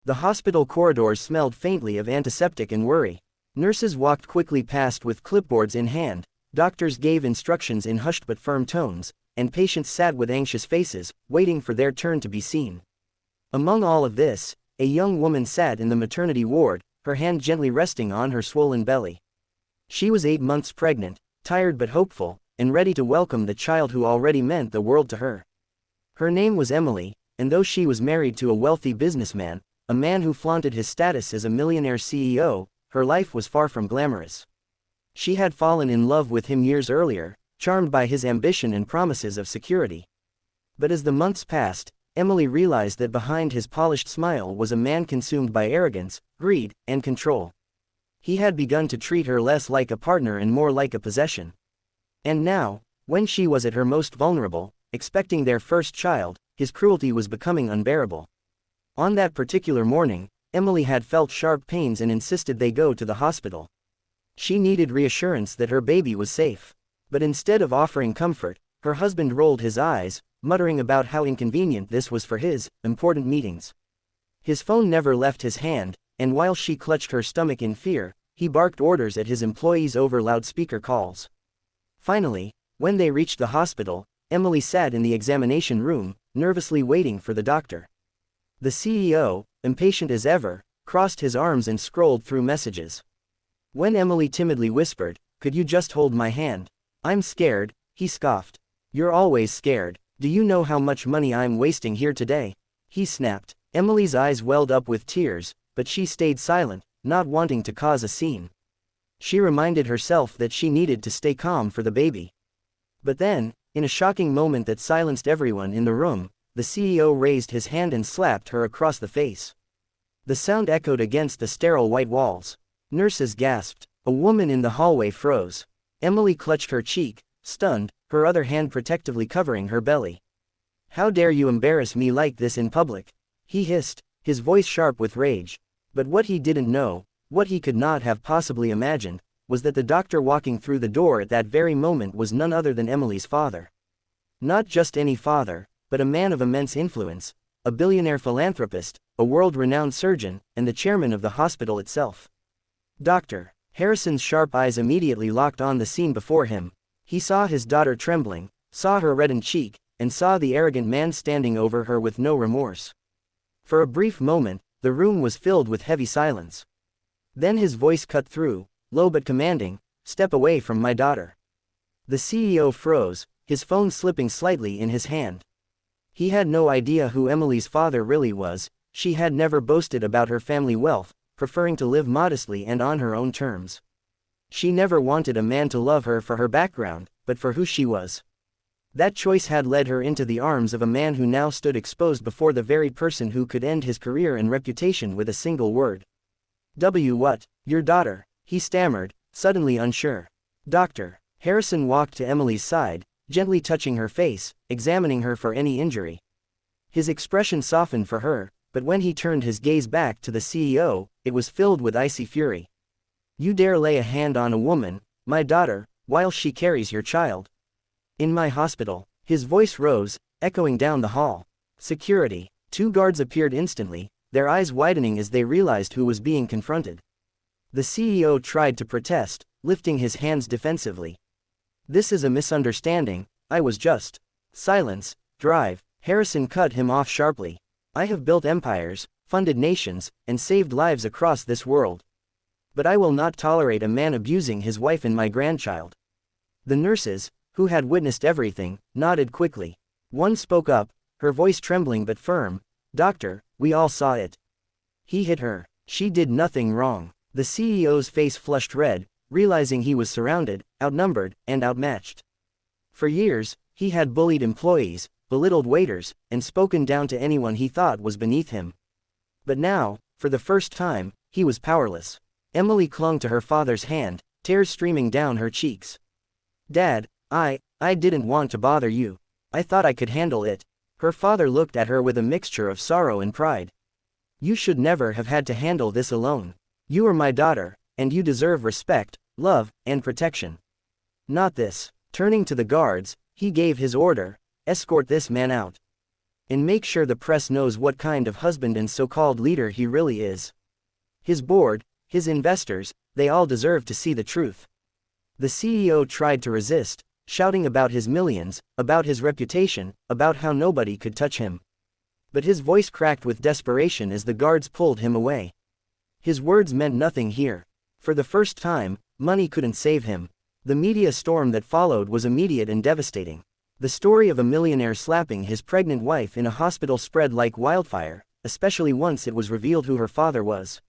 The hospital corridors smelled faintly of antiseptic and worry. Nurses walked quickly past with clipboards in hand, doctors gave instructions in hushed but firm tones, and patients sat with anxious faces, waiting for their turn to be seen. Among all of this, a young woman sat in the maternity ward, her hand gently resting on her swollen belly. She was 8 months pregnant, tired but hopeful, and ready to welcome the child who already meant the world to her. Her name was Emily, and though she was married to a wealthy businessman, a man who flaunted his status as a millionaire CEO, her life was far from glamorous. She had fallen in love with him years earlier, charmed by his ambition and promises of security. But as the months passed, Emily realized that behind his polished smile was a man consumed by arrogance, greed, and control. He had begun to treat her less like a partner and more like a possession. And now, when she was at her most vulnerable, expecting their first child, his cruelty was becoming unbearable. On that particular morning, Emily had felt sharp pains and insisted they go to the hospital. She needed reassurance that her baby was safe. But instead of offering comfort, her husband rolled his eyes, muttering about how inconvenient this was for his important meetings. His phone never left his hand, and while she clutched her stomach in fear, he barked orders at his employees over loudspeaker calls. Finally, when they reached the hospital, Emily sat in the examination room, nervously waiting for the doctor. The CEO, impatient as ever, crossed his arms and scrolled through messages. When Emily timidly whispered, "Could you just hold my hand? I'm scared," he scoffed. "You're always scared. Do you know how much money I'm wasting here today?" he snapped. Emily's eyes welled up with tears, but she stayed silent, not wanting to cause a scene. She reminded herself that she needed to stay calm for the baby. But then, in a shocking moment that silenced everyone in the room, the CEO raised his hand and slapped her across the face. The sound echoed against the sterile white walls. Nurses gasped. A woman in the hallway froze. Emily clutched her cheek, stunned, her other hand protectively covering her belly. "How dare you embarrass me like this in public?" he hissed, his voice sharp with rage. But what he didn't know, what he could not have possibly imagined, was that the doctor walking through the door at that very moment was none other than Emily's father. Not just any father, but a man of immense influence, a billionaire philanthropist, a world-renowned surgeon, and the chairman of the hospital itself. Dr. Harrison's sharp eyes immediately locked on the scene before him. He saw his daughter trembling, saw her reddened cheek, and saw the arrogant man standing over her with no remorse. For a brief moment, the room was filled with heavy silence. Then his voice cut through, low but commanding, "Step away from my daughter." The CEO froze, his phone slipping slightly in his hand. He had no idea who Emily's father really was. She had never boasted about her family wealth, preferring to live modestly and on her own terms. She never wanted a man to love her for her background, but for who she was. That choice had led her into the arms of a man who now stood exposed before the very person who could end his career and reputation with a single word. What? Your daughter?" he stammered, suddenly unsure. Dr. Harrison walked to Emily's side, gently touching her face, examining her for any injury. His expression softened for her, but when he turned his gaze back to the CEO, it was filled with icy fury. "You dare lay a hand on a woman, my daughter, while she carries your child? In my hospital." His voice rose, echoing down the hall. Security. 2 guards appeared instantly, their eyes widening as they realized who was being confronted. The CEO tried to protest, lifting his hands defensively. "This is a misunderstanding, I was just..." "Silence, drive," Harrison cut him off sharply. "I have built empires, funded nations, and saved lives across this world. But I will not tolerate a man abusing his wife and my grandchild." The nurses, who had witnessed everything, nodded quickly. One spoke up, her voice trembling but firm. "Doctor, we all saw it. He hit her. She did nothing wrong." The CEO's face flushed red, realizing he was surrounded, outnumbered, and outmatched. For years, he had bullied employees, belittled waiters, and spoken down to anyone he thought was beneath him. But now, for the first time, he was powerless. Emily clung to her father's hand, tears streaming down her cheeks. "Dad, I didn't want to bother you. I thought I could handle it." Her father looked at her with a mixture of sorrow and pride. "You should never have had to handle this alone. You are my daughter, and you deserve respect, love, and protection. Not this." Turning to the guards, he gave his order, "Escort this man out." And make sure the press knows what kind of husband and so-called leader he really is. His board, his investors, they all deserve to see the truth. The CEO tried to resist, shouting about his millions, about his reputation, about how nobody could touch him. But his voice cracked with desperation as the guards pulled him away. His words meant nothing here. For the first time, money couldn't save him. The media storm that followed was immediate and devastating. The story of a millionaire slapping his pregnant wife in a hospital spread like wildfire, especially once it was revealed who her father was.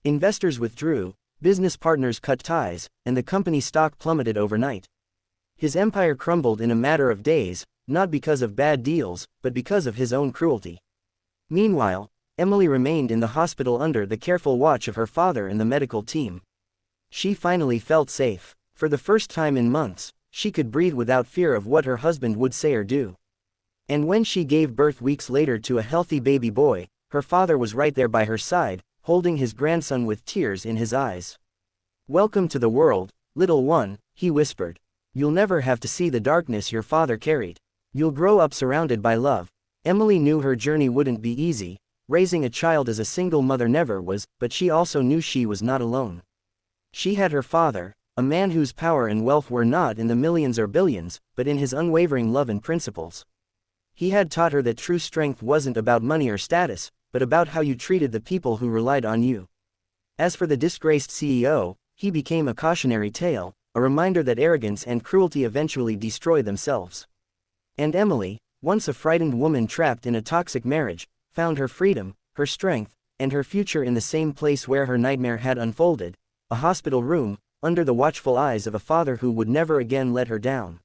Investors withdrew, business partners cut ties, and the company's stock plummeted overnight. His empire crumbled in a matter of days, not because of bad deals, but because of his own cruelty. Meanwhile, Emily remained in the hospital under the careful watch of her father and the medical team. She finally felt safe. For the first time in months, she could breathe without fear of what her husband would say or do. And when she gave birth weeks later to a healthy baby boy, her father was right there by her side, holding his grandson with tears in his eyes. "Welcome to the world, little one," he whispered. "You'll never have to see the darkness your father carried. You'll grow up surrounded by love." Emily knew her journey wouldn't be easy. Raising a child as a single mother never was, but she also knew she was not alone. She had her father, a man whose power and wealth were not in the millions or billions, but in his unwavering love and principles. He had taught her that true strength wasn't about money or status, but about how you treated the people who relied on you. As for the disgraced CEO, he became a cautionary tale, a reminder that arrogance and cruelty eventually destroy themselves. And Emily, once a frightened woman trapped in a toxic marriage, found her freedom, her strength, and her future in the same place where her nightmare had unfolded, a hospital room, under the watchful eyes of a father who would never again let her down.